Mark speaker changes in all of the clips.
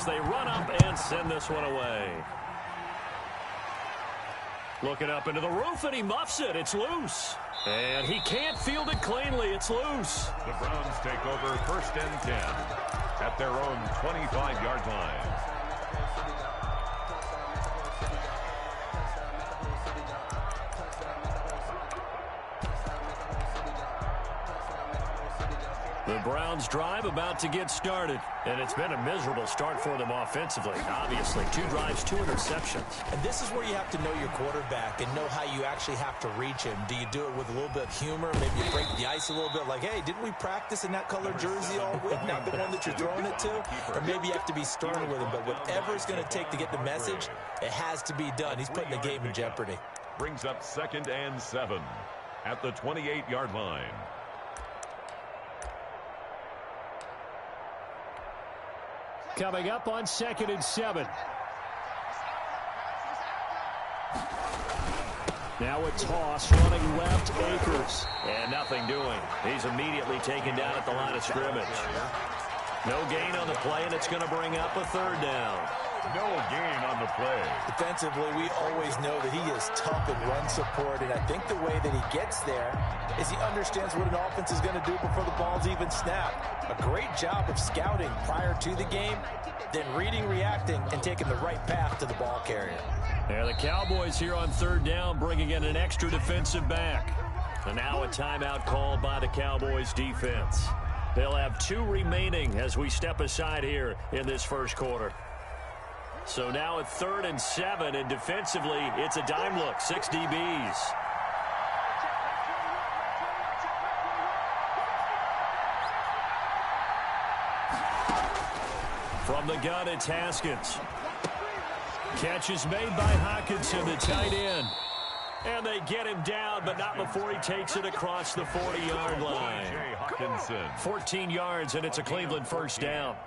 Speaker 1: as they run up and send this one away. Looking up into the roof, and he muffs it. It's loose. And he can't field it cleanly. It's loose.
Speaker 2: The Browns take over 1st and 10 at their own 25-yard line.
Speaker 1: The Browns drive about to get started, and it's been a miserable start for them offensively. Obviously, 2 drives, 2 interceptions.
Speaker 3: And this is where you have to know your quarterback and know how you actually have to reach him. Do you do it with a little bit of humor? Maybe you break the ice a little bit like, hey, didn't we practice in that color jersey all week? Not the one that you're throwing it to? Or maybe you have to be stern with him. But whatever it's going to take to get the message, it has to be done. He's putting the game in jeopardy.
Speaker 2: Brings up 2nd and 7 at the 28-yard line.
Speaker 1: Coming up on 2nd and 7. Now a toss running left, Akers. And nothing doing. He's immediately taken down at the line of scrimmage. No gain on the play, and it's going to bring up a 3rd down.
Speaker 2: No gain on the play.
Speaker 3: Defensively, we always know that he is tough in run support, and I think the way that he gets there is he understands what an offense is going to do before the ball's even snapped. A great job of scouting prior to the game, then reading, reacting, and taking the right path to the ball carrier.
Speaker 1: Yeah, the Cowboys here on 3rd down, bringing in an extra defensive back. And now a timeout called by the Cowboys defense. They'll have 2 remaining as we step aside here in this first quarter. So now at 3rd and 7, and defensively, it's a dime look, 6 DBs. From the gun, it's Haskins. Catch is made by Hockenson, the tight end. And they get him down, but not before he takes it across the 40-yard line. 14 yards, and it's a Cleveland 1st down.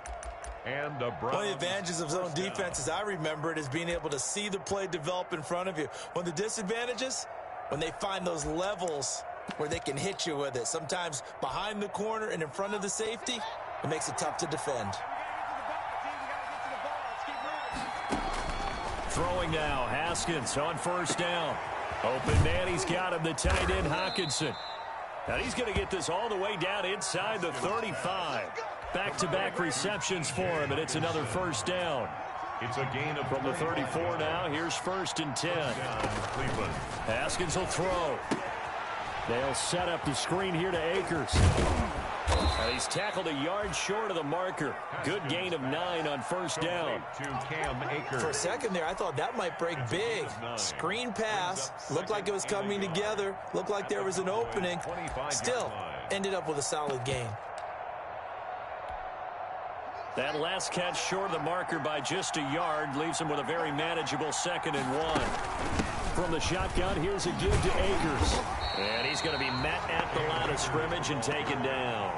Speaker 2: And the
Speaker 3: One of the advantages of zone defense, as I remember it, is being able to see the play develop in front of you. One of the disadvantages, when they find those levels where they can hit you with it. Sometimes behind the corner and in front of the safety, it makes it tough to defend.
Speaker 1: Throwing now, Haskins on 1st down. Open man, he's got him, the tight end, Hockenson. Now he's going to get this all the way down inside the 35. Back-to-back receptions for him, and it's another 1st down.
Speaker 2: It's a gain of
Speaker 1: from the 34 now. Here's 1st and 10. Haskins will throw. They'll set up the screen here to Akers. And he's tackled a yard short of the marker. Good gain of 9 on 1st down.
Speaker 3: For a second there, I thought that might break big. Screen pass. Looked like it was coming together. Looked like there was an opening. Still, ended up with a solid gain.
Speaker 1: That last catch short of the marker by just a yard leaves him with a very manageable 2nd and 1. From the shotgun, here's a give to Akers. And he's going to be met at the line of scrimmage and taken down.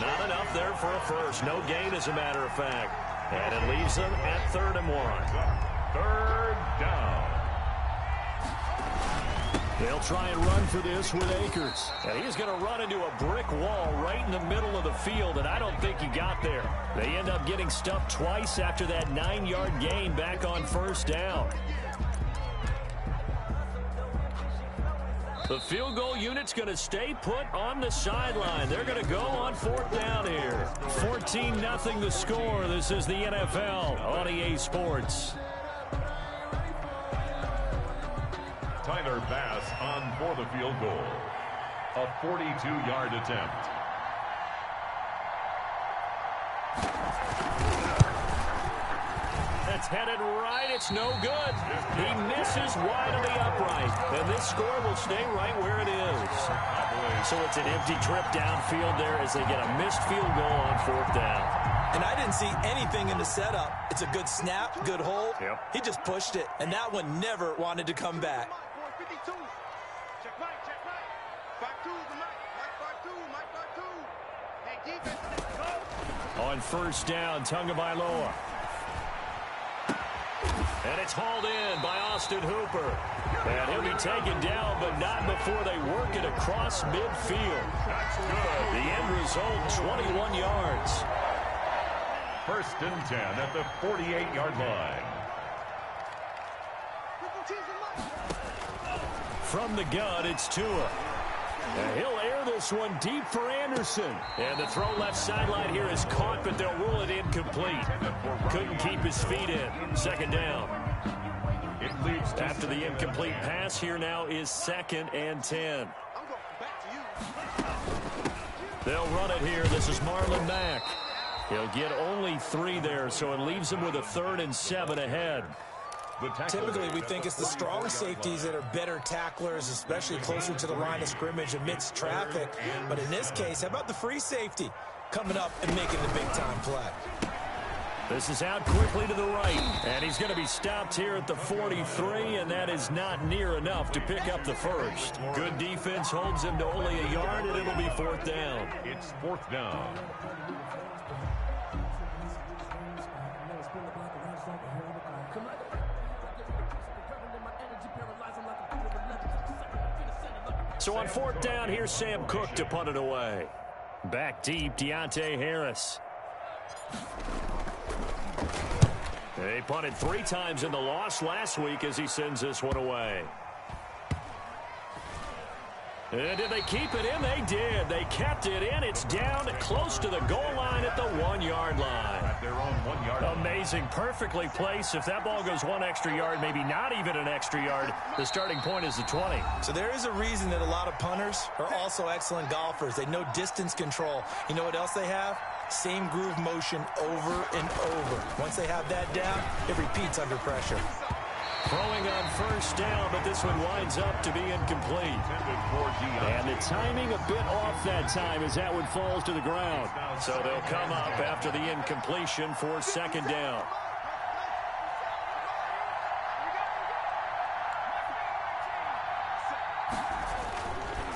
Speaker 1: Not enough there for a first. No gain, as a matter of fact. And it leaves them at 3rd and 1.
Speaker 2: 3rd down.
Speaker 1: They'll try and run for this with Akers. And he's going to run into a brick wall right in the middle of the field, and I don't think he got there. They end up getting stuffed twice after that 9-yard gain back on 1st down. The field goal unit's going to stay put on the sideline. They're going to go on 4th down here. 14-0 the score. This is the NFL on EA Sports.
Speaker 2: Tyler Bass on for the field goal. A 42-yard attempt.
Speaker 1: That's headed right. It's no good. He misses wide of the upright. And this score will stay right where it is. So it's an empty trip downfield there as they get a missed field goal on 4th down.
Speaker 3: And I didn't see anything in the setup. It's a good snap, good hold.
Speaker 1: Yep.
Speaker 3: He just pushed it. And that one never wanted to come back.
Speaker 1: On 1st down, Tagovailoa. And it's hauled in by Austin Hooper. And he'll be taken down, but not before they work it across midfield.
Speaker 2: That's good.
Speaker 1: The end result, 21 yards.
Speaker 2: First and 10 at the 48-yard line.
Speaker 1: From the gun, it's Tua. And he'll air this one deep for Anderson. And the throw left sideline here is caught, but they'll rule it incomplete. Couldn't keep his feet in. Second down. After the incomplete pass, here now is 2nd and 10. They'll run it here. This is Marlon Mack. He'll get only 3 there, so it leaves him with a 3rd and 7 ahead.
Speaker 3: Typically, we think it's the strong safeties that are better tacklers, especially closer to the line of scrimmage amidst traffic. But in this case, how about the free safety coming up and making the big-time play?
Speaker 1: This is out quickly to the right, and he's going to be stopped here at the 43, and that is not near enough to pick up the first. Good defense holds him to only a yard, and it'll be 4th down.
Speaker 2: It's 4th down.
Speaker 1: So on 4th down, here's Sam Cook to punt it away. Back deep, Deontay Harris. They punted 3 times in the loss last week as he sends this one away. And did they keep it in? They did. They kept it in. It's down close to the goal line at the 1-yard line.
Speaker 2: At their own 1-yard line.
Speaker 1: Amazing. Perfectly placed. If that ball goes 1 extra yard, maybe not even an extra yard, the starting point is the 20.
Speaker 3: So there is a reason that a lot of punters are also excellent golfers. They know distance control. You know what else they have? Same groove motion over and over. Once they have that down, it repeats under pressure.
Speaker 1: Throwing on 1st down, but this one winds up to be incomplete. And the timing a bit off that time as that one falls to the ground. So they'll come up after the incompletion for 2nd down.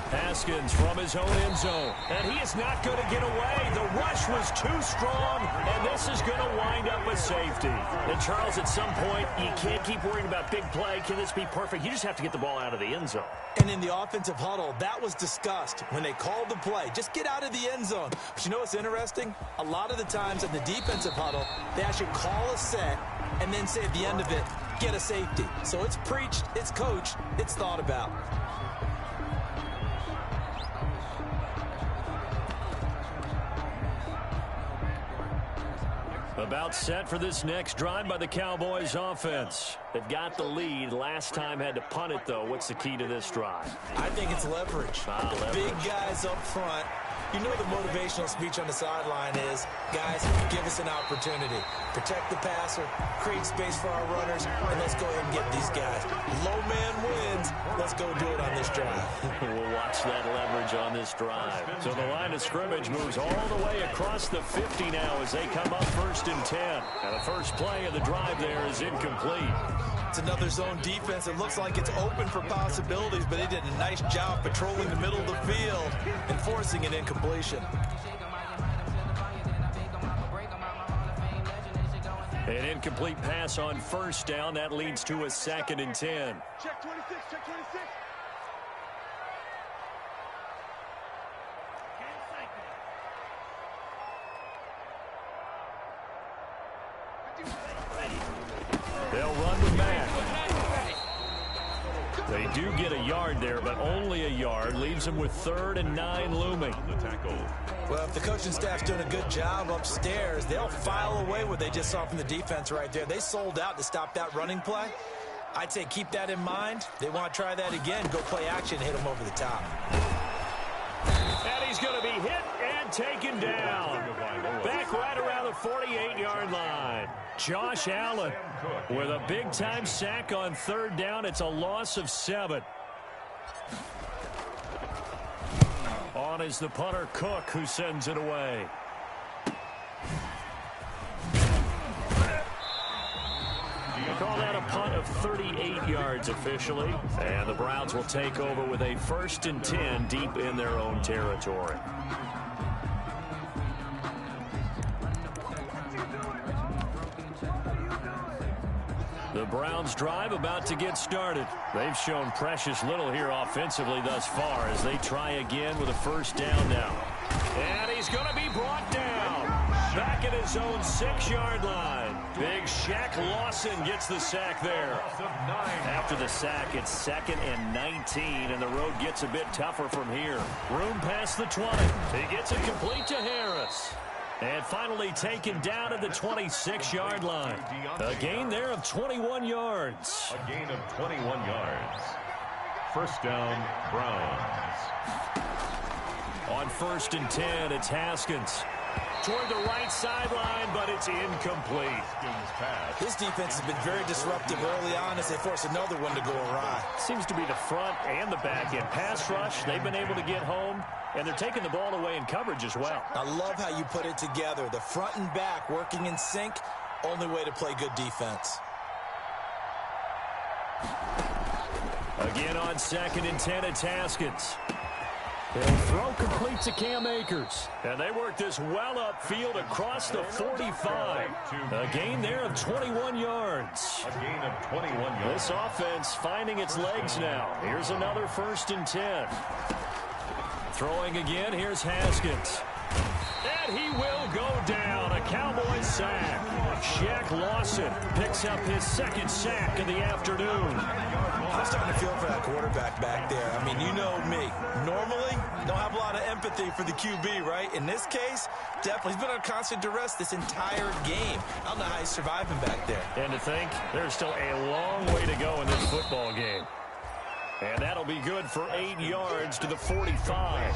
Speaker 1: Haskins from his own end zone, and he is not going to get away. The rush was too strong, and this is going to wind up a safety. And Charles, at some point, you can't keep worrying about big play. Can this be perfect? You just have to get the ball out of the end zone.
Speaker 3: And in the offensive huddle, that was discussed when they called the play. Just get out of the end zone. But you know what's interesting? A lot of the times in the defensive huddle, they actually call a set and then say at the end of it, get a safety. So it's preached, it's coached, it's thought about.
Speaker 1: About set for this next drive by the Cowboys offense. They've got the lead. Last time had to punt it, though. What's the key to this drive?
Speaker 3: I think it's leverage.
Speaker 1: Leverage.
Speaker 3: Big guys up front. You know the motivational speech on the sideline is, guys, give us an opportunity. Protect the passer, create space for our runners, and let's go ahead and get these guys. Low man wins. Let's go do it on this drive.
Speaker 1: We'll watch that leverage on this drive. So the line of scrimmage moves all the way across the 50 now as they come up 1st and 10. And the first play of the drive there is incomplete.
Speaker 3: It's another zone defense. It looks like it's open for possibilities, but they did a nice job patrolling the middle of the field and forcing an incompletion.
Speaker 1: An incomplete pass on 1st down. That leads to a 2nd and 10.
Speaker 4: Check 26, check 26.
Speaker 1: They'll run with Mack. They do get a yard there, but only a yard. Leaves them with 3rd and 9 looming.
Speaker 3: Well, if the coaching staff's doing a good job upstairs, they'll file away what they just saw from the defense right there. They sold out to stop that running play. I'd say keep that in mind. They want to try that again. Go play action, hit them over the top.
Speaker 1: And he's going to be hit and taken down. Back right around the 48-yard line. Josh Allen with a big-time sack on 3rd down. It's a loss of 7. On is the punter, Cook, who sends it away. We call that a punt of 38 yards officially. And the Browns will take over with a 1st and 10 deep in their own territory. The Browns drive about to get started. They've shown precious little here offensively thus far as they try again with a 1st down now. And he's going to be brought down. back at his own 6-yard line. Big Shaq Lawson gets the sack there. After the sack, it's 2nd and 19, and the road gets a bit tougher from here. Room past the 20. He gets it complete to Harris. And finally taken down at the 26-yard line. A gain there of 21 yards.
Speaker 2: A gain of 21 yards. First down, Browns.
Speaker 1: On 1st and 10, it's Haskins. Toward the right sideline, but it's incomplete.
Speaker 3: This defense has been very disruptive early on as they force another one to go awry.
Speaker 1: Seems to be the front and the back end. Pass rush, they've been able to get home, and they're taking the ball away in coverage as well.
Speaker 3: I love how you put it together. The front and back working in sync, only way to play good defense.
Speaker 1: Again on 2nd and 10, it's Haskins. He'll throw complete to Cam Akers. And they work this well upfield across the 45. A gain there of 21 yards.
Speaker 2: A gain of 21 yards.
Speaker 1: This offense finding its legs now. Here's another 1st and 10. Throwing again, here's Haskins. And he will go down. A Cowboys sack. Shaq Lawson picks up his 2nd sack of the afternoon.
Speaker 3: I'm starting to feel for that quarterback back there. I mean, you know me. Normally, don't have a lot of empathy for the QB, right? In this case, definitely. He's been on constant duress this entire game. I don't know how he's surviving back there.
Speaker 1: And to think, there's still a long way to go in this football game. And that'll be good for 8 yards to the 45.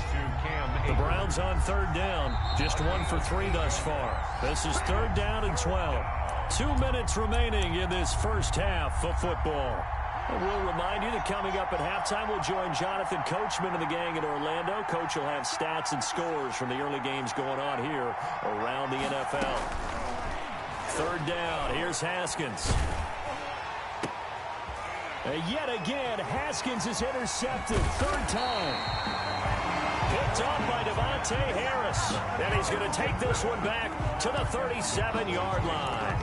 Speaker 1: The Browns on 3rd down. Just 1 for 3 thus far. This is 3rd down and 12. 2 minutes remaining in this first half of football. And we'll remind you that coming up at halftime, we'll join Jonathan Coachman and the gang in Orlando. Coach will have stats and scores from the early games going on here around the NFL. 3rd down. Here's Haskins. Yet again, Haskins is intercepted. 3rd time. Picked off by Devontae Harris. And he's going to take this one back to the 37-yard line.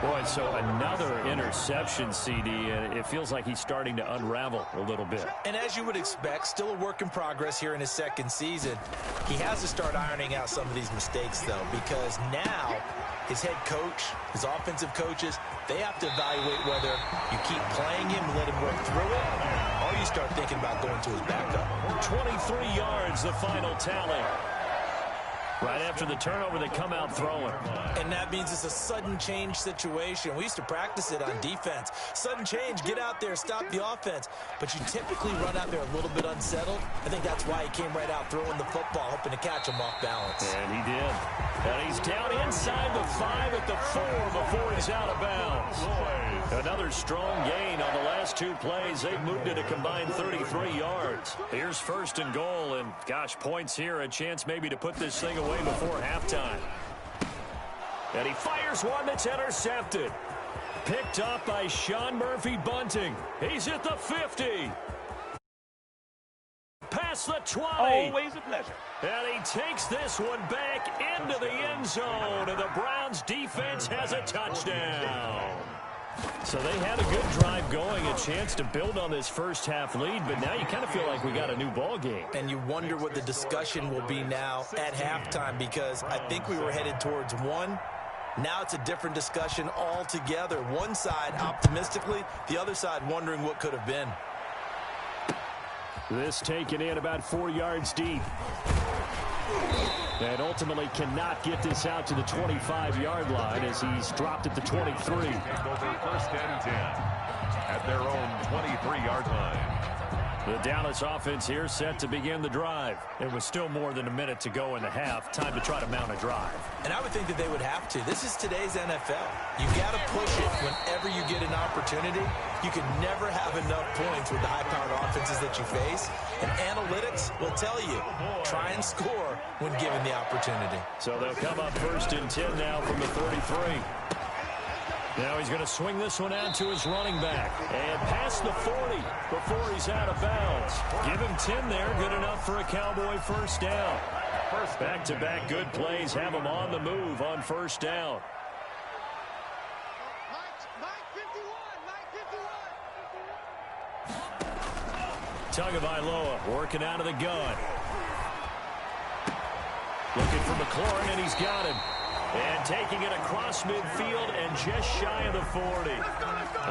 Speaker 1: Boy, so another interception, CD, and it feels like he's starting to unravel a little bit.
Speaker 3: And as you would expect, still a work in progress here in his 2nd season. He has to start ironing out some of these mistakes, though, because now his head coach, his offensive coaches, they have to evaluate whether you keep playing him and let him work through it, or you start thinking about going to his backup.
Speaker 1: 23 yards, the final tally. Right after the turnover, they come out throwing.
Speaker 3: And that means it's a sudden change situation. We used to practice it on defense. Sudden change, get out there, stop the offense. But you typically run out there a little bit unsettled. I think that's why he came right out throwing the football, hoping to catch him off balance.
Speaker 1: And he did. And he's down inside the 5 at the 4 before he's out of bounds. Another strong gain on the last 2 plays. They've moved it a combined 33 yards. Here's 1st and goal, and gosh, points here. A chance maybe to put this thing away before halftime. And he fires one that's intercepted. Picked up by Sean Murphy-Bunting. He's at the 50. Past the 20.
Speaker 4: Always a pleasure.
Speaker 1: And he takes this one back into the end zone. And the Browns defense has a touchdown. So they had a good drive going, a chance to build on this first half lead, but now you kind of feel like we got a new ball game.
Speaker 3: And you wonder what the discussion will be now at halftime, because I think we were headed towards one. Now it's a different discussion altogether. One side optimistically, the other side wondering what could have been.
Speaker 1: This taken in about 4 yards deep. And ultimately cannot get this out to the 25-yard line as he's dropped at the 23.
Speaker 2: Over 1st and 10 at their own 23-yard line.
Speaker 1: The Dallas offense here set to begin the drive. It was still more than a minute to go in the half. Time to try to mount a drive.
Speaker 3: And I would think that they would have to. This is today's NFL. You got to push it whenever you get an opportunity. You can never have enough points with the high-powered offenses that you face. And analytics will tell you, try and score when given the opportunity.
Speaker 1: So they'll come up 1st and 10 now from the 33. Now he's going to swing this one out to his running back. And past the 40 before he's out of bounds. Give him 10 there. Good enough for a Cowboy 1st down. Back-to-back good plays have him on the move on 1st down. Tagovailoa working out of the gun. Looking for McLaurin, and he's got him. And taking it across midfield and just shy of the 40.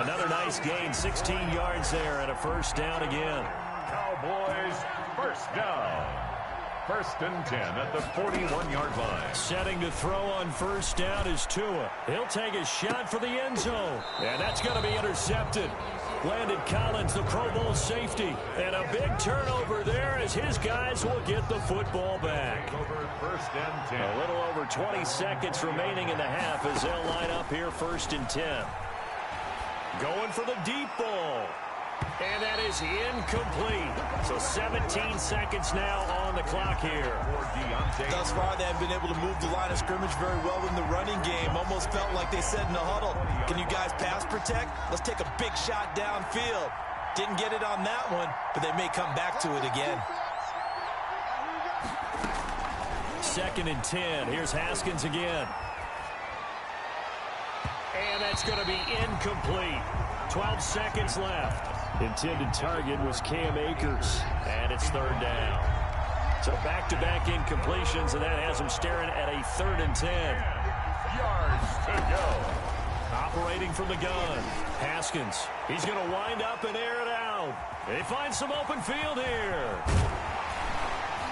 Speaker 1: Another nice gain, 16 yards there, and a first down again.
Speaker 2: Cowboys, first down. First and 10 at the 41-yard line.
Speaker 1: Setting to throw on first down is Tua. He'll take a shot for the end zone. And that's going to be intercepted. Landon Collins, the Pro Bowl safety. And a big turnover there as his guys will get the football back.
Speaker 2: First and 10.
Speaker 1: A little over 20 seconds remaining in the half as they'll line up here first and 10. Going for the deep ball. And that is incomplete. So 17 seconds now on the clock here.
Speaker 3: Thus far, they have been able to move the line of scrimmage very well in the running game. Almost felt like they said in the huddle, can you guys pass protect? Let's take a big shot downfield. Didn't get it on that one, but they may come back to it again.
Speaker 1: Second and 10. Here's Haskins again. And that's going to be incomplete. 12 seconds left. Intended target was Cam Akers. And it's third down. So back-to-back incompletions, and that has them staring at a 3rd and 10.
Speaker 2: Yards to go.
Speaker 1: Operating from the gun. Haskins. He's going to wind up and air it out. They find some open field here.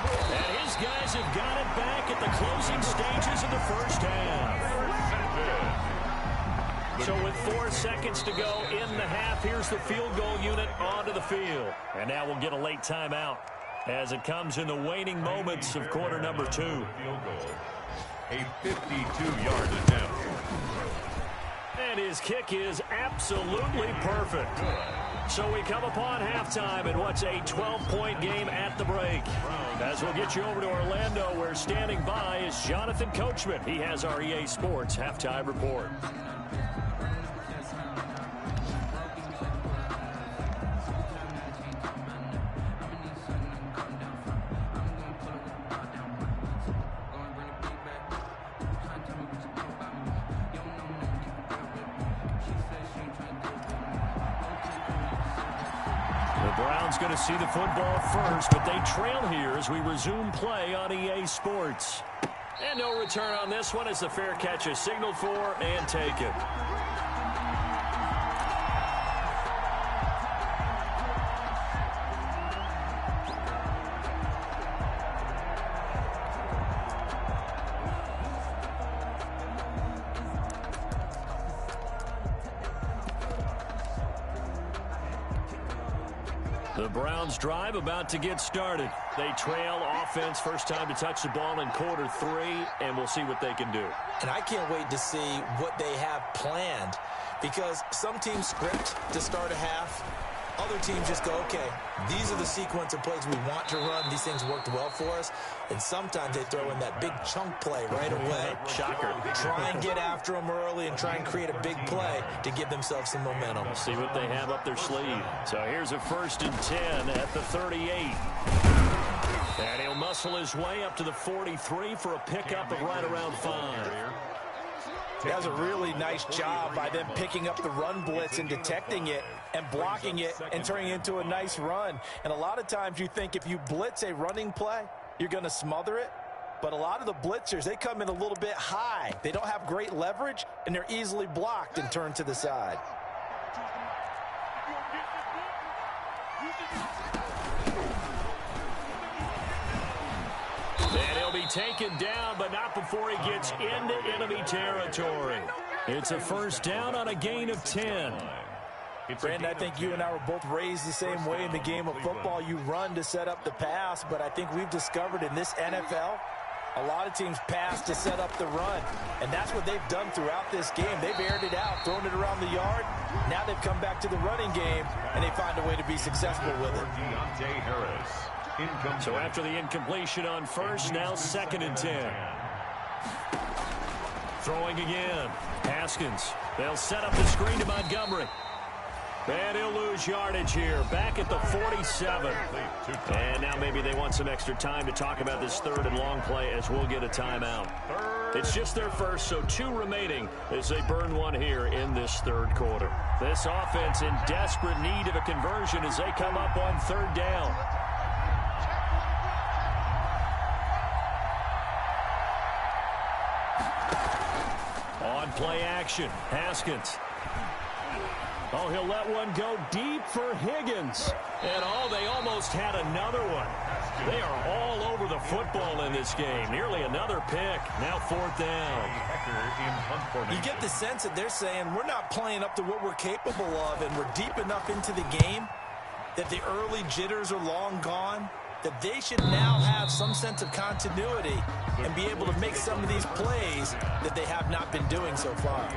Speaker 1: And his guys have got it back at the closing stages of the first half. So with 4 seconds to go in the half, here's the field goal unit onto the field. And now we'll get a late timeout as it comes in the waning moments of quarter number 2.
Speaker 2: Field goal. A 52-yard attempt.
Speaker 1: And his kick is absolutely perfect. So we come upon halftime in what's a 12-point game at the break. As we'll get you over to Orlando, where standing by is Jonathan Coachman. He has our EA Sports halftime report. Going to see the football first, but they trail here as we resume play on EA Sports. And no return on this one as the fair catch is signaled for and taken. The Browns drive about to get started. They trail offense, first time to touch the ball in quarter 3, and we'll see what they can do.
Speaker 3: And I can't wait to see what they have planned, because some teams script to start a half. Other teams just go, okay, these are the sequence of plays we want to run. These things worked well for us. And sometimes they throw in that big chunk play right away.
Speaker 1: Shocker.
Speaker 3: Try and get after them early and try and create a big play to give themselves some momentum.
Speaker 1: We'll see what they have up their sleeve. So here's a 1st and 10 at the 38. And he'll muscle his way up to the 43 for a pickup of right around 5.
Speaker 3: That was a really nice job by them picking up the run blitz and detecting it and blocking it and turning it into a nice run. And a lot of times you think if you blitz a running play, you're going to smother it. But a lot of the blitzers, they come in a little bit high. They don't have great leverage, and they're easily blocked and turned to the side.
Speaker 1: And he'll be taken down, but not before he gets into enemy territory. It's a first down on a gain of 10.
Speaker 3: Brandon, I think you and I were both raised the same way in the game of football. You run to set up the pass, but I think we've discovered in this NFL, a lot of teams pass to set up the run. And that's what they've done throughout this game. They've aired it out, thrown it around the yard. Now they've come back to the running game, and they find a way to be successful with it.
Speaker 1: So after the incompletion on first, now 2nd and 10. Throwing again. Haskins. They'll set up the screen to Montgomery. And he'll lose yardage here. Back at the 47. And now maybe they want some extra time to talk about this 3rd and long play as we'll get a timeout. It's just their first, so 2 remaining as they burn one here in this 3rd quarter. This offense in desperate need of a conversion as they come up on 3rd down. play action. Haskins. Oh, he'll let one go deep for Higgins. And, they almost had another one. They are all over the football in this game. Nearly another pick. Now 4th down.
Speaker 3: You get the sense that they're saying we're not playing up to what we're capable of, and we're deep enough into the game that the early jitters are long gone, that they should now have some sense of continuity and be able to make some of these plays that they have not been doing so far.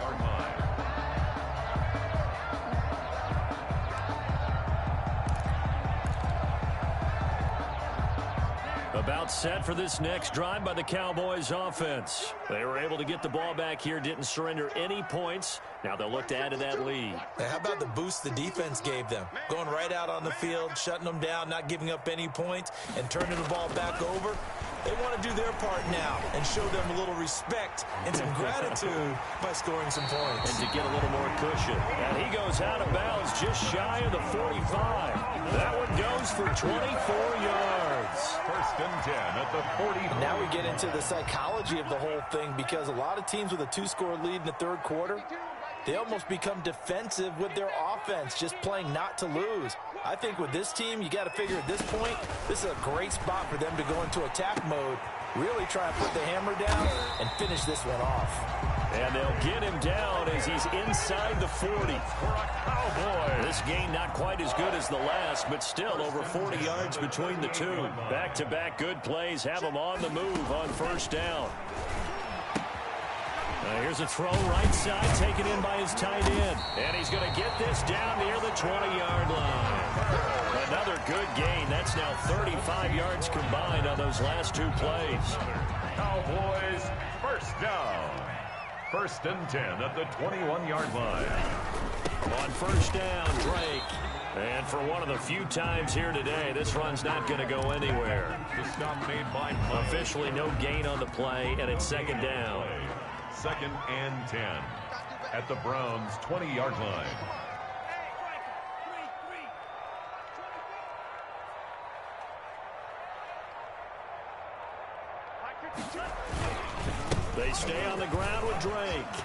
Speaker 1: About set for this next drive by the Cowboys offense. They were able to get the ball back here, didn't surrender any points. Now they'll look to add to that lead.
Speaker 3: Now, how about the boost the defense gave them? Going right out on the field, shutting them down, not giving up any points, and turning the ball back over. They want to do their part now and show them a little respect and some gratitude by scoring some points.
Speaker 1: And to get a little more cushion. And he goes out of bounds just shy of the 45. That one goes for 24 yards.
Speaker 2: 1st and 10 at the 40.
Speaker 3: Now we get into the psychology of the whole thing, because a lot of teams with a 2-score lead in the 3rd quarter, they almost become defensive with their offense, just playing not to lose. I think with this team, you got to figure at this point, this is a great spot for them to go into attack mode, really try to put the hammer down and finish this one off.
Speaker 1: And they'll get him down as he's inside the 40. For a Cowboy. This game not quite as good as the last, but still over 40 yards between the two. Back-to-back good plays have them on the move on 1st down. Here's a throw right side, taken in by his tight end. And he's going to get this down near the 20-yard line. Another good gain. That's now 35 yards combined on those last 2 plays.
Speaker 2: Cowboys 1st down. 1st and 10 at the 21-yard line.
Speaker 1: On 1st down, Drake. And for one of the few times here today, this run's not going to go anywhere.
Speaker 2: The stop made by
Speaker 1: officially no gain on the play, and it's 2nd down.
Speaker 2: 2nd and 10 at the Browns' 20-yard line.
Speaker 1: They stay on the ground with Drake.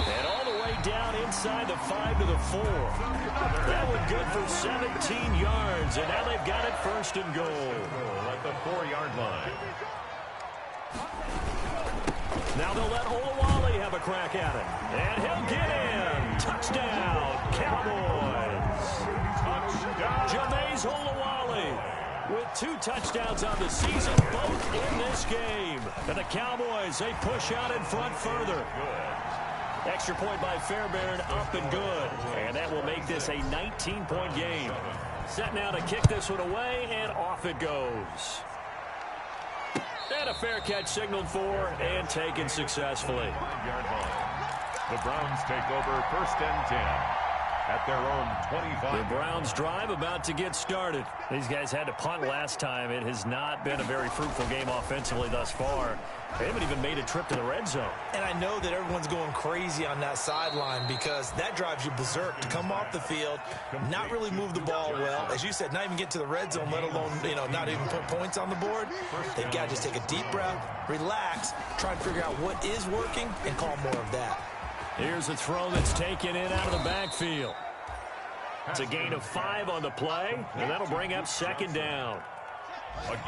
Speaker 1: And all the way down inside the 5 to the 4. That one good for 17 yards, and now they've got it 1st and goal.
Speaker 2: At the 4-yard line.
Speaker 1: Now they'll let Olawale have a crack at it. And he'll get in. Touchdown, Cowboys. Touchdown. Jameis Olawale with 2 touchdowns on the season, both in this game. And the Cowboys, they push out in front further. Extra point by Fairbairn, up and good. And that will make this a 19-point game. Set now to kick this one away, and off it goes. And a fair catch signaled for and taken successfully.
Speaker 2: The Browns take over 1st and 10 at their own 25.
Speaker 1: The Browns drive about to get started. These guys had to punt last time. It has not been a very fruitful game offensively thus far. They haven't even made a trip to the red zone.
Speaker 3: And I know that everyone's going crazy on that sideline, because that drives you berserk to come off the field, not really move the ball well. As you said, not even get to the red zone, let alone, not even put points on the board. They've got to just take a deep breath, relax, try and figure out what is working, and call more of that.
Speaker 1: Here's a throw that's taken in out of the backfield. It's a gain of 5 on the play, and that'll bring up 2nd down.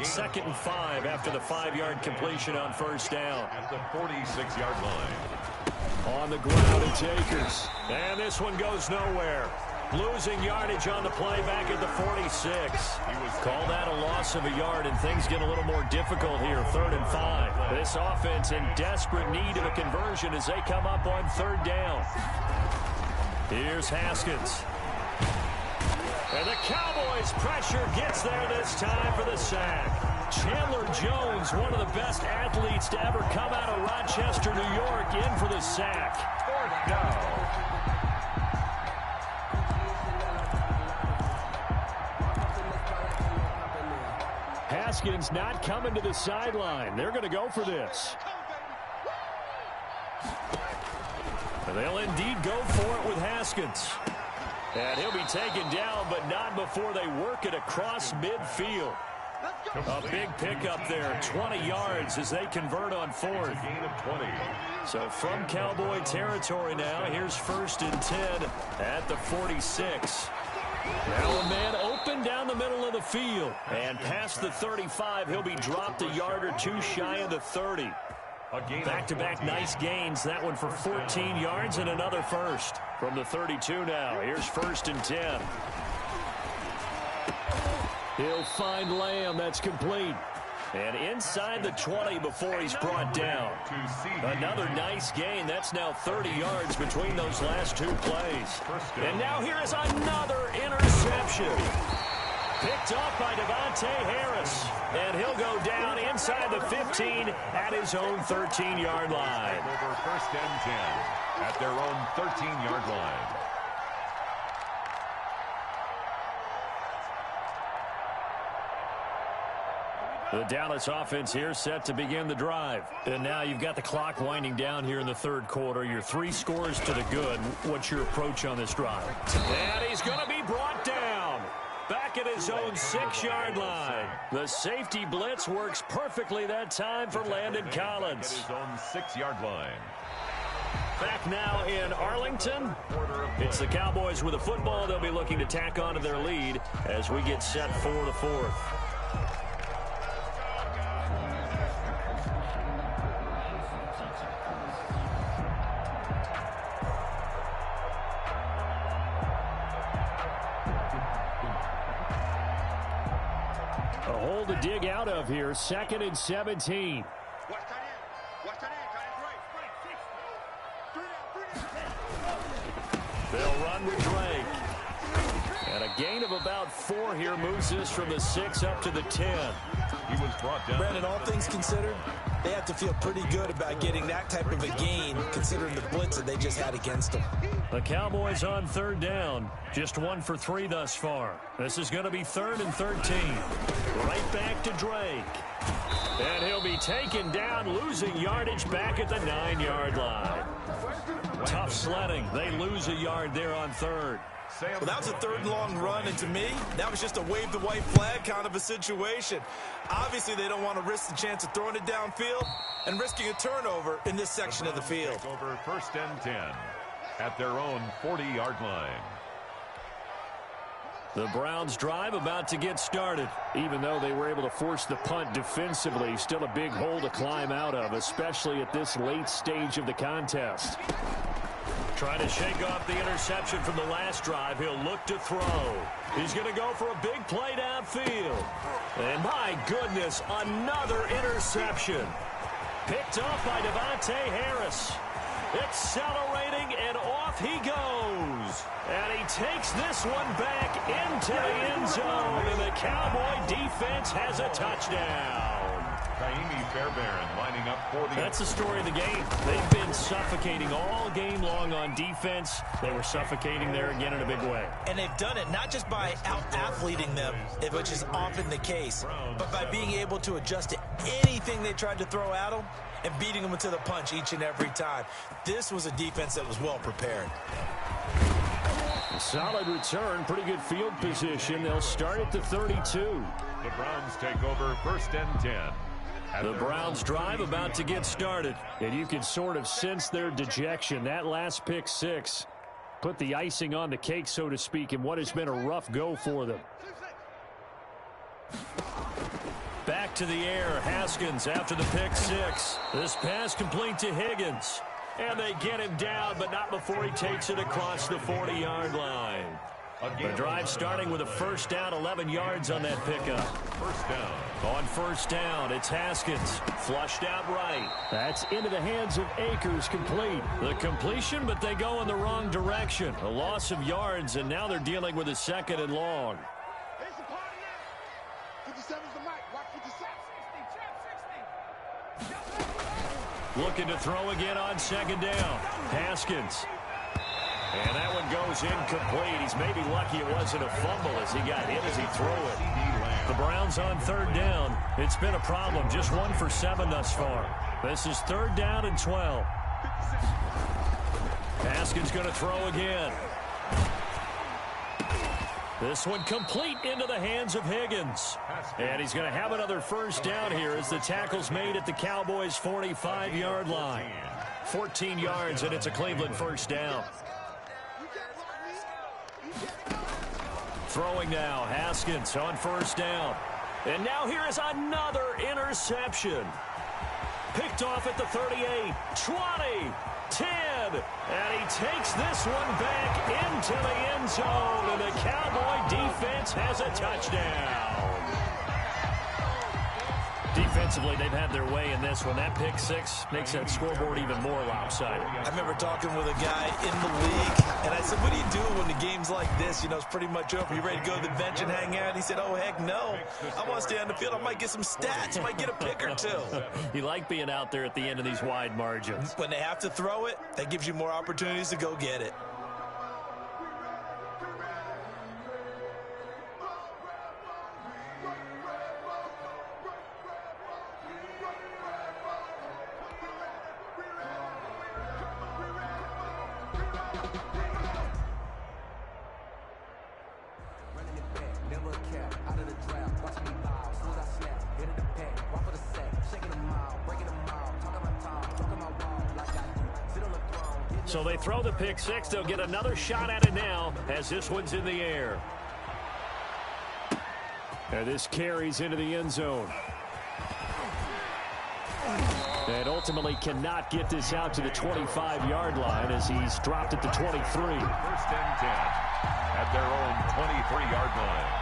Speaker 1: 2nd and 5 after the 5-yard completion on 1st down.
Speaker 2: At the 46-yard line.
Speaker 1: On the ground, it's Akers. And this one goes nowhere. Losing yardage on the play back at the 46. Call that a loss of a yard, and things get a little more difficult here, 3rd and 5. This offense in desperate need of a conversion as they come up on 3rd down. Here's Haskins. And the Cowboys' pressure gets there this time for the sack. Chandler Jones, one of the best athletes to ever come out of Rochester, New York, in for the sack.
Speaker 2: 4th down.
Speaker 1: Haskins not coming to the sideline. They're going to go for this. And they'll indeed go for it with Haskins. And he'll be taken down, but not before they work it across midfield. A big pickup there, 20 yards as they convert on fourth.
Speaker 2: A gain of 20.
Speaker 1: So from Cowboy territory now, here's 1st and 10 at the 46. Now a man open down the middle of the field. And past the 35, he'll be dropped a yard or two shy of the 30. Back-to-back nice gains. That one for 14 yards and another first. From the 32 now, here's 1st and 10. He'll find Lamb. That's complete. And inside the 20 before he's brought down. Another nice gain. That's now 30 yards between those last two plays. And now here is another interception. Picked off by Devontae Harris. And he'll go down inside the 15 at his own 13-yard line.
Speaker 2: Over 1st and 10 at their own 13-yard line.
Speaker 1: The Dallas offense here set to begin the drive. And now you've got the clock winding down here in the third quarter. Your 3 scores to the good. What's your approach on this drive? And he's going to be brought down. Back at his own 6-yard line. The safety blitz works perfectly that time for Landon Collins.
Speaker 2: His own 6-yard line.
Speaker 1: Back now in Arlington. It's the Cowboys with the football. They'll be looking to tack onto their lead as we get set for the fourth. A hole to dig out of here. 2nd and 17. They'll run with Drake. And a gain of about 4 here moves this from the 6 up to the 10.
Speaker 2: He was brought down.
Speaker 3: Brandon, all things considered, they have to feel pretty good about getting that type of a gain considering the blitz that they just had against them.
Speaker 1: The Cowboys on 3rd down. Just 1 for 3 thus far. This is going to be 3rd and 13. Right back to Drake. And he'll be taken down, losing yardage back at the 9-yard line. Tough sledding. They lose a yard there on 3rd.
Speaker 3: Well, that was a 3rd and long run, and to me, that was just a wave the white flag kind of a situation. Obviously, they don't want to risk the chance of throwing it downfield and risking a turnover in this section of the field.
Speaker 2: Over 1st and 10 at their own 40-yard line.
Speaker 1: The Browns drive about to get started. Even though they were able to force the punt defensively, still a big hole to climb out of, especially at this late stage of the contest. Trying to shake off the interception from the last drive. He'll look to throw. He's going to go for a big play downfield. And my goodness, another interception. Picked off by Devontae Harris. Accelerating, and off he goes. And he takes this one back into the end zone. And the Cowboy defense has a touchdown.
Speaker 2: Fairbairn lining up for the...
Speaker 1: That's the story of the game. They've been suffocating all game long on defense. They were suffocating there again in a big way.
Speaker 3: And they've done it not just by out-athleting them, which is often the case, but by being able to adjust to anything they tried to throw at them and beating them to the punch each and every time. This was a defense that was well prepared.
Speaker 1: Solid return, pretty good field position. They'll start at the 32.
Speaker 2: The Browns take over 1st and 10.
Speaker 1: The Browns drive about to get started, and you can sort of sense their dejection. That last pick 6 put the icing on the cake, so to speak, in what has been a rough go for them. Back to the air, Haskins after the pick 6. This pass complete to Higgins. And they get him down, but not before he takes it across the 40-yard line. The drive starting with a 1st down, 11 yards on that pickup.
Speaker 2: 1st down.
Speaker 1: On 1st down, it's Haskins. Flushed out right. That's into the hands of Akers, complete. The completion, but they go in the wrong direction. A loss of yards, and now they're dealing with a 2nd and long.
Speaker 4: It's a party now. 57's the mic. Watch 57.
Speaker 1: Looking to throw again on 2nd down. Haskins. And that one goes incomplete. He's maybe lucky it wasn't a fumble as he got hit as he threw it. The Browns on 3rd down. It's been a problem. Just 1 for 7 thus far. This is 3rd down and 12. Haskins going to throw again. This one complete into the hands of Higgins. And he's going to have another first down here as the tackle's made at the Cowboys' 45-yard line. 14 yards, and it's a Cleveland first down. Throwing now, Haskins on first down. And now here is another interception. Picked off at the 38, 20, 10. And he takes this one back into the end zone. And the Cowboy defense has a touchdown. Defensively, they've had their way in this one. That pick six makes that scoreboard even more lopsided.
Speaker 3: I remember talking with a guy in the league, and I said, what do you do when the game's like this? You know, it's pretty much over. You ready to go to the bench and hang out? He said, oh, heck no. I want to stay on the field. I might get some stats. I might get a pick or two.
Speaker 1: You like being out there at the end of these wide margins.
Speaker 3: When they have to throw it, that gives you more opportunities to go get it.
Speaker 1: So they throw the pick six. They'll get another shot at it now as this one's in the air. And this carries into the end zone. And ultimately cannot get this out to the 25-yard line as he's dropped at the 23.
Speaker 2: First and 10 at their own 23-yard line.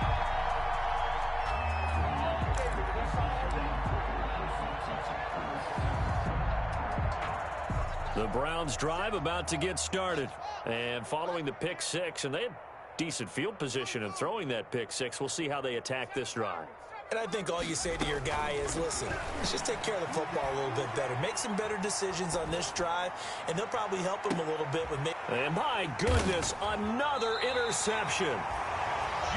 Speaker 1: The Browns drive about to get started. And following the pick six, and they had decent field position in throwing that pick six. We'll see how they attack this drive.
Speaker 3: And I think all you say to your guy is, listen, let's just take care of the football a little bit better. Make some better decisions on this drive, and they'll probably help him a little bit with
Speaker 1: And my goodness, another interception.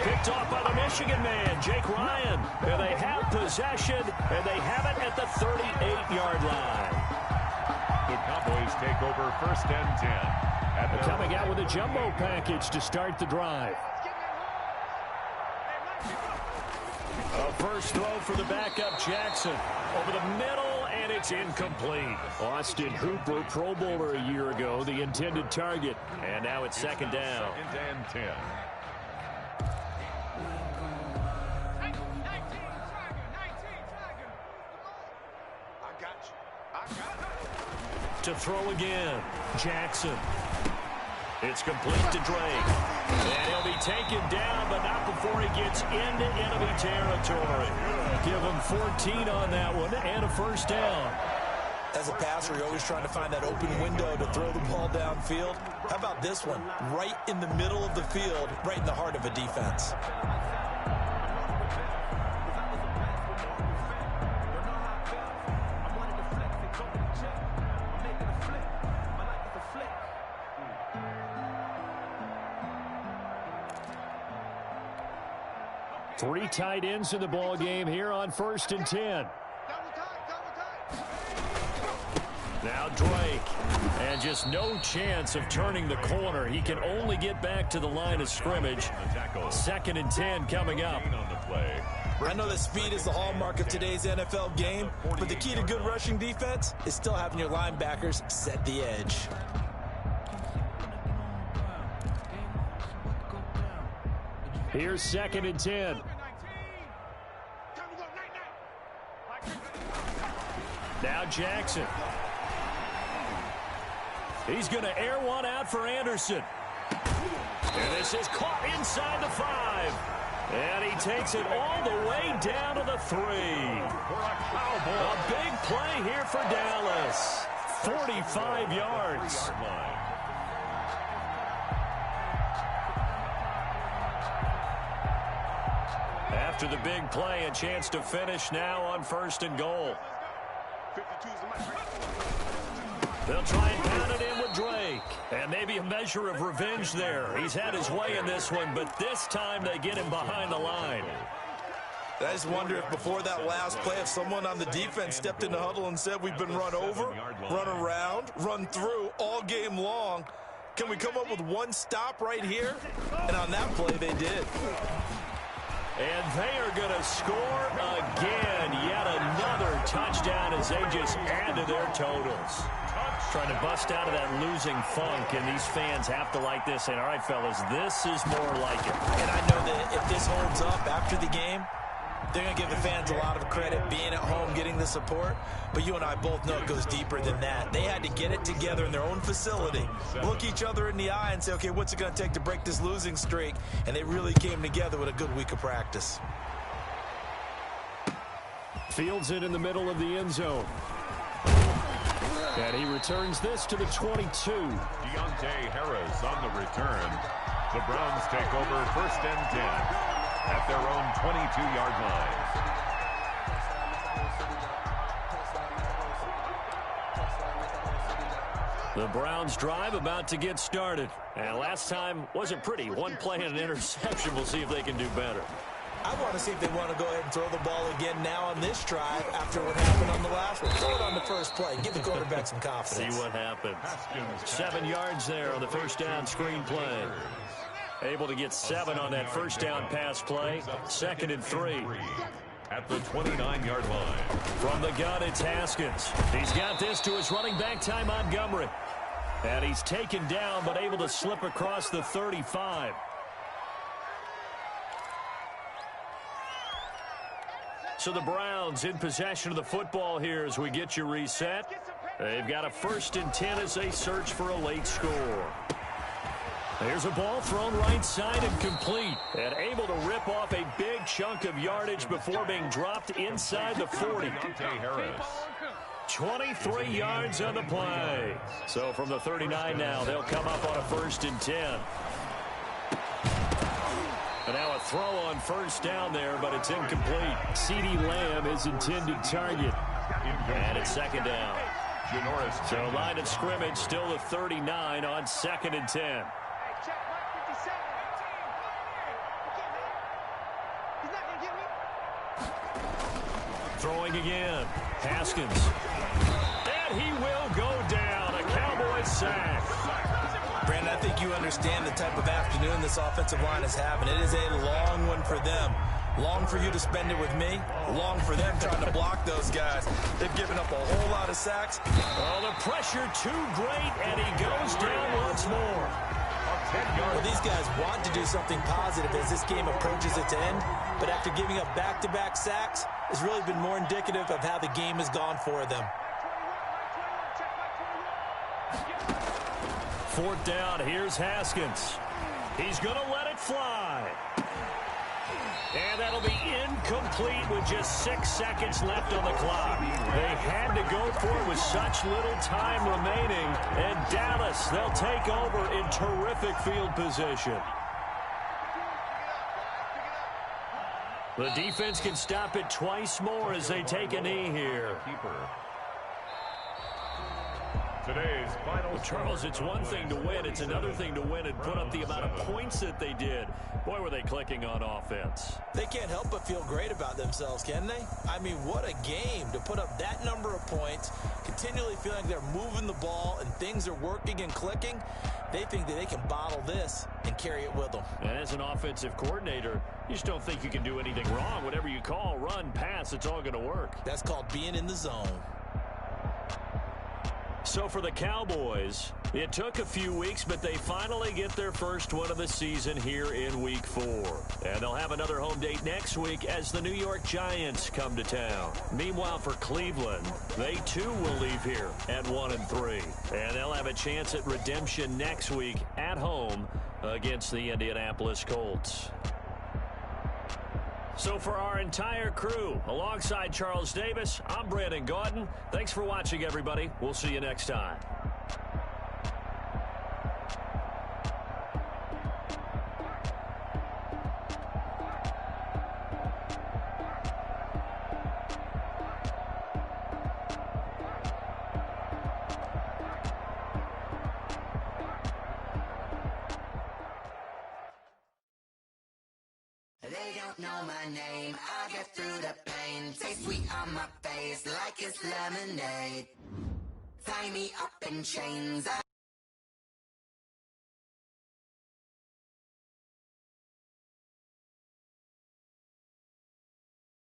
Speaker 1: Picked off by the Michigan man, Jake Ryan. And they have possession, and they have it at the 38-yard line.
Speaker 2: The Cowboys take over first and 10.
Speaker 1: Coming out with a jumbo package to start the drive. A first throw for the backup Jackson. Over the middle, and it's incomplete. Austin Hooper, Pro Bowler a year ago, the intended target. And now it's second down.
Speaker 2: Second and 10.
Speaker 1: To throw again, Jackson. It's complete to Drake. And he'll be taken down, but not before he gets into enemy territory. Give him 14 on that one and a first down.
Speaker 3: As a passer, you're always trying to find that open window to throw the ball downfield. How about this one? Right in the middle of the field, right in the heart of a defense.
Speaker 1: Three tight ends in the ball game here on first and 10. Now Drake, and just no chance of turning the corner. He can only get back to the line of scrimmage. Second and 10 coming up.
Speaker 3: I know that speed is the hallmark of today's NFL game, but the key to good rushing defense is still having your linebackers set the edge.
Speaker 1: Here's second and 10. Now Jackson. He's going to air one out for Anderson. And this is caught inside the 5. And he takes it all the way down to the 3. A big play here for Dallas. 45 yards. After the big play, a chance to finish now on first and goal. They'll try and pound it in with Drake. And maybe a measure of revenge there. He's had his way in this one, but this time they get him behind the line.
Speaker 3: I just wonder if before that last play, if someone on the defense stepped in the huddle and said, we've been run over, run around, run through all game long. Can we come up with one stop right here? And on that play, they did.
Speaker 1: And they are going to score again. Yet another touchdown as they just add to their totals. Trying to bust out of that losing funk, and these fans have to like this. And all right, fellas, this is more like it.
Speaker 3: And I know that if this holds up after the game, they're going to give the fans a lot of credit being at home, getting the support. But you and I both know it goes deeper than that. They had to get it together in their own facility, look each other in the eye and say, okay, what's it going to take to break this losing streak? And they really came together with a good week of practice.
Speaker 1: Fields it in the middle of the end zone. And he returns this to the 22.
Speaker 2: Deontay Harris on the return. The Browns take over 1st and 10 at their own 22-yard line.
Speaker 1: The Browns drive about to get started. And last time wasn't pretty. One play and an interception. We'll see if they can do better.
Speaker 3: I want to see if they want to go ahead and throw the ball again now on this drive after what happened on the last one. Throw it on the first play. Give the quarterback some confidence.
Speaker 1: See what happens. 7 yards there on the first down screen play. Able to get 7 on that first down pass play. 2nd and 3.
Speaker 2: At the 29-yard line.
Speaker 1: From the gun, it's Haskins. He's got this to his running back, Ty Montgomery. And he's taken down, but able to slip across the 35. So the Browns in possession of the football here as we get you reset. They've got a 1st and 10 as they search for a late score. There's a ball thrown right side and complete. And able to rip off a big chunk of yardage before being dropped inside the 40.
Speaker 2: Deontay Harris.
Speaker 1: 23 yards on the play. So from the 39 now, they'll come up on a 1st and 10. And now a throw on 1st down there, but it's incomplete. CeeDee Lamb is intended target. And it's 2nd down. So line of scrimmage still the 39 on 2nd and 10. Throwing again. Haskins. And he will go down. A Cowboys sack.
Speaker 3: Brandon, I think you understand the type of afternoon this offensive line is having. It is a long one for them. Long for you to spend it with me. Long for them trying to block those guys. They've given up a whole lot of sacks.
Speaker 1: Oh, the pressure too great, and he goes down once more.
Speaker 3: Well, these guys want to do something positive as this game approaches its end, but after giving up back-to-back sacks, it's really been more indicative of how the game has gone for them.
Speaker 1: 4th down, here's Haskins. He's going to let it fly. And that'll be incomplete with just 6 seconds left on the clock. They had to go for it with such little time remaining. And Dallas, they'll take over in terrific field position. The defense can stop it twice more as they take a knee here.
Speaker 2: Today's final.
Speaker 1: Charles, it's one thing to win. It's another thing to win and put up the amount of points that they did. Boy, were they clicking on offense.
Speaker 3: They can't help but feel great about themselves, can they? I mean, what a game to put up that number of points, continually feeling they're moving the ball and things are working and clicking. They think that they can bottle this and carry it with them.
Speaker 1: And as an offensive coordinator, you just don't think you can do anything wrong. Whatever you call, run, pass, it's all going to work.
Speaker 3: That's called being in the zone.
Speaker 1: So for the Cowboys, it took a few weeks, but they finally get their first one of the season here in Week 4. And they'll have another home date next week as the New York Giants come to town. Meanwhile, for Cleveland, they too will leave here at 1-3. And they'll have a chance at redemption next week at home against the Indianapolis Colts. So for our entire crew, alongside Charles Davis, I'm Brandon Gaudin. Thanks for watching, everybody. We'll see you next time.
Speaker 5: They don't know my name, I get through the pain. Taste sweet on my face like it's lemonade. Tie me up in chains,